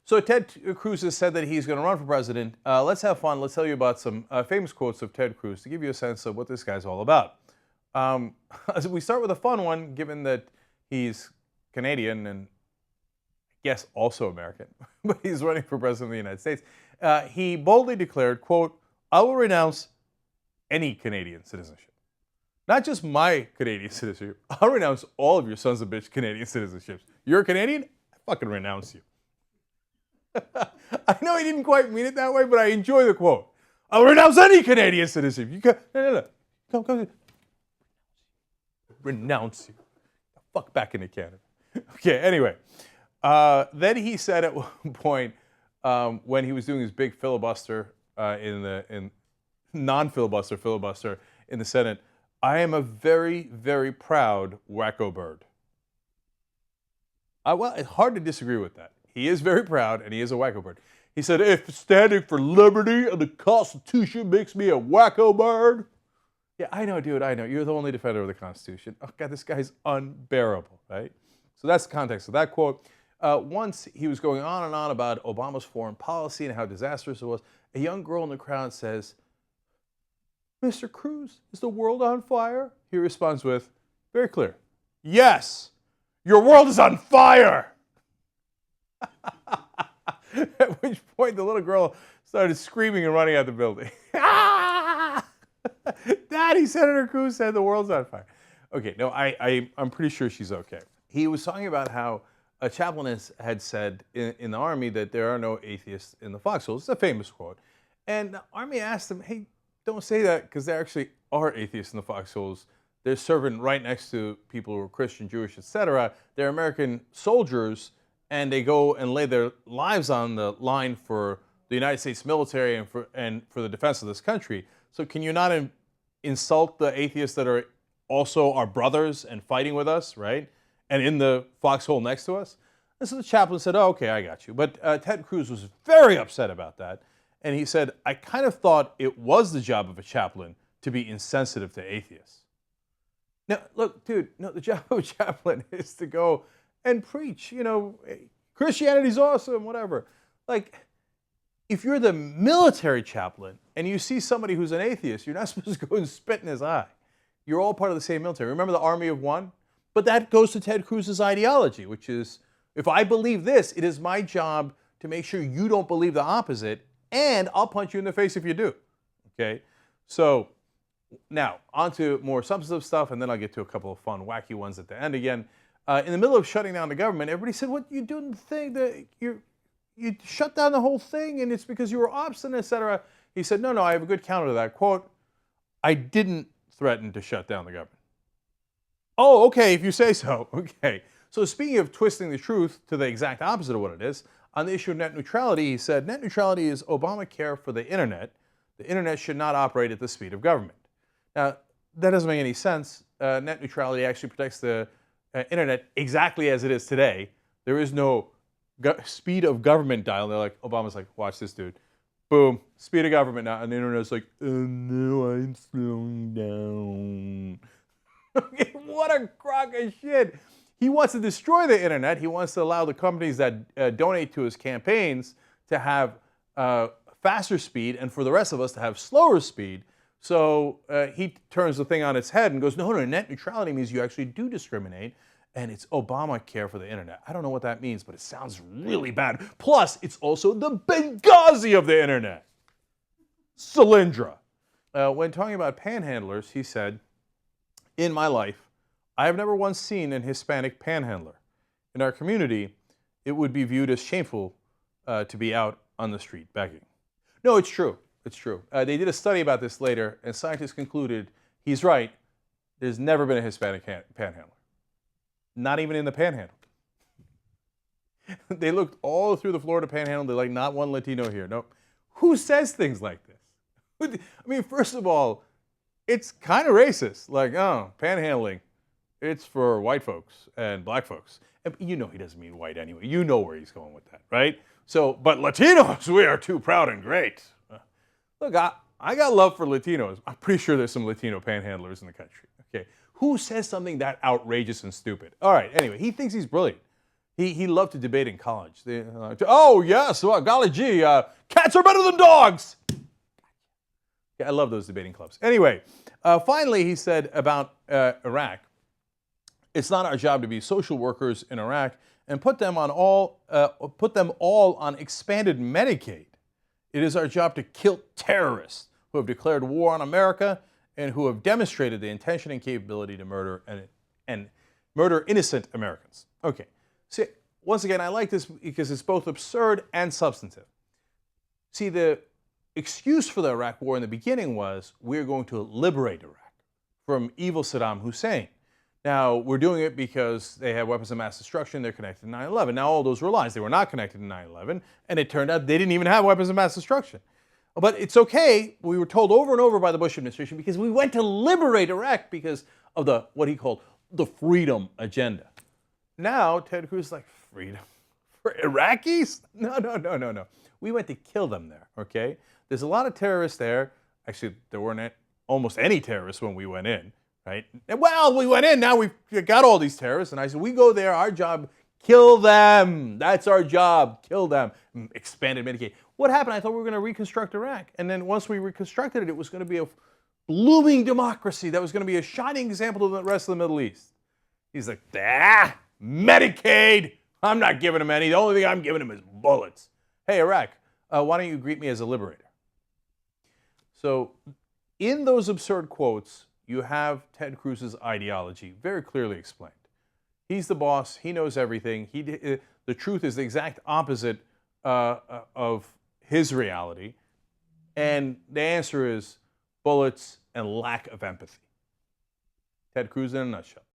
So Ted Cruz has said that he's going to run for president. Let's have fun. Let's tell you about some famous quotes of Ted Cruz to give you a sense of what this guy's all about. We start with a fun one, given that he's Canadian and I guess also American, but he's running for president of the United States. He boldly declared, quote, "I will renounce any Canadian citizenship. Not just my Canadian citizenship. I'll renounce all of your sons of bitch Canadian citizenships. You're a Canadian? I fucking renounce you." I know he didn't quite mean it that way, but I enjoy the quote. "I'll renounce any Canadian citizenship. You can't, no. Come. Renounce you. Fuck back into Canada." Okay, anyway. Then he said at one point, when he was doing his big filibuster, in non-filibuster filibuster in the Senate, "I am a very, very proud wacko bird." Well, it's hard to disagree with that. He is very proud, and he is a wacko bird. He said, "If standing for liberty and the Constitution makes me a wacko bird." Yeah, I know, dude, I know. You're the only defender of the Constitution. Oh, God, this guy's unbearable, right? So that's the context of that quote. Once he was going on and on about Obama's foreign policy and how disastrous it was. A young girl in the crowd says, "Mr. Cruz, is the world on fire?" He responds with, very clear, "Yes, your world is on fire." At which point the little girl started screaming and running out the building. Daddy, Senator Cruz said the world's on fire. Okay, no, I'm pretty sure she's okay. He was talking about how a chaplain had said in the Army that there are no atheists in the foxholes. It's a famous quote. And the Army asked him, "Hey, don't say that, because there actually are atheists in the foxholes. They're serving right next to people who are Christian, Jewish, etc. They're American soldiers, and they go and lay their lives on the line for the United States military and for the defense of this country. So can you not insult the atheists that are also our brothers and fighting with us, right? And in the foxhole next to us?" And so the chaplain said, "Oh, okay, I got you." But Ted Cruz was very upset about that. And he said, "I kind of thought it was the job of a chaplain to be insensitive to atheists." Now, look, dude, no, the job of a chaplain is to go and preach, Christianity's awesome, whatever. Like, if you're the military chaplain and you see somebody who's an atheist, you're not supposed to go and spit in his eye. You're all part of the same military. Remember the Army of One? But that goes to Ted Cruz's ideology, which is, if I believe this, it is my job to make sure you don't believe the opposite, and I'll punch you in the face if you do. Okay? So, now, on to more substantive stuff, and then I'll get to a couple of fun, wacky ones at the end again. In the middle of shutting down the government, everybody said, "What you doing the thing? You shut down the whole thing, and it's because you were obstinate, etc." He said, no, I have a good counter to that. Quote, "I didn't threaten to shut down the government." Oh, okay, if you say so. Okay. So speaking of twisting the truth to the exact opposite of what it is, on the issue of net neutrality, he said, "Net neutrality is Obamacare for the internet. The internet should not operate at the speed of government." Now, that doesn't make any sense. Net neutrality actually protects the internet exactly as it is today. There is no speed of government dial. They're like, Obama's like, "Watch this, dude. Boom, speed of government now." And the internet's like, "Oh no, I'm slowing down." Okay, what a crock of shit. He wants to destroy the internet. He wants to allow the companies that donate to his campaigns to have faster speed, and for the rest of us to have slower speed. So he turns the thing on its head and goes, no, net neutrality means you actually do discriminate, and it's Obamacare for the internet. I don't know what that means, but it sounds really bad. Plus, it's also the Benghazi of the internet. Solyndra. When talking about panhandlers, he said, "In my life, I have never once seen an Hispanic panhandler. In our community, it would be viewed as shameful to be out on the street begging." No, it's true. It's true. They did a study about this later, and scientists concluded he's right. There's never been a Hispanic panhandler. Not even in the panhandle. They looked all through the Florida panhandle. They're like, not one Latino here. Nope. Who says things like this? I mean, first of all, it's kind of racist. Like, oh, panhandling, it's for white folks and black folks. And you know he doesn't mean white anyway. You know where he's going with that, right? So, but Latinos, we are too proud and great. Look, I got love for Latinos. I'm pretty sure there's some Latino panhandlers in the country. Okay, who says something that outrageous and stupid? All right, anyway, he thinks he's brilliant. He loved to debate in college. Oh, yes, well, golly gee, cats are better than dogs. Yeah, I love those debating clubs. Anyway, finally, he said about Iraq, it's not our job to be social workers in Iraq and put them all on expanded Medicaid. It is our job to kill terrorists who have declared war on America and who have demonstrated the intention and capability to murder and murder innocent Americans. Okay. See, once again, I like this because it's both absurd and substantive. See, the excuse for the Iraq War in the beginning was we're going to liberate Iraq from evil Saddam Hussein. Now, we're doing it because they have weapons of mass destruction, they're connected to 9/11. Now, all those were lies. They were not connected to 9/11, and it turned out they didn't even have weapons of mass destruction. But it's okay, we were told over and over by the Bush administration, because we went to liberate Iraq because of what he called the freedom agenda. Now, Ted Cruz is like, freedom for Iraqis? No. We went to kill them there, okay? There's a lot of terrorists there. Actually, there weren't almost any terrorists when we went in, right? And, well, we went in, now we've got all these terrorists. And I said, we go there, our job, kill them. That's our job, kill them. Expanded Medicaid. What happened? I thought we were going to reconstruct Iraq. And then once we reconstructed it, it was going to be a blooming democracy that was going to be a shining example to the rest of the Middle East. He's like, Medicaid. I'm not giving him any. The only thing I'm giving him is bullets. Hey, Iraq, why don't you greet me as a liberator? So in those absurd quotes, you have Ted Cruz's ideology very clearly explained. He's the boss. He knows everything. The truth is the exact opposite of his reality. And the answer is bullets and lack of empathy. Ted Cruz in a nutshell.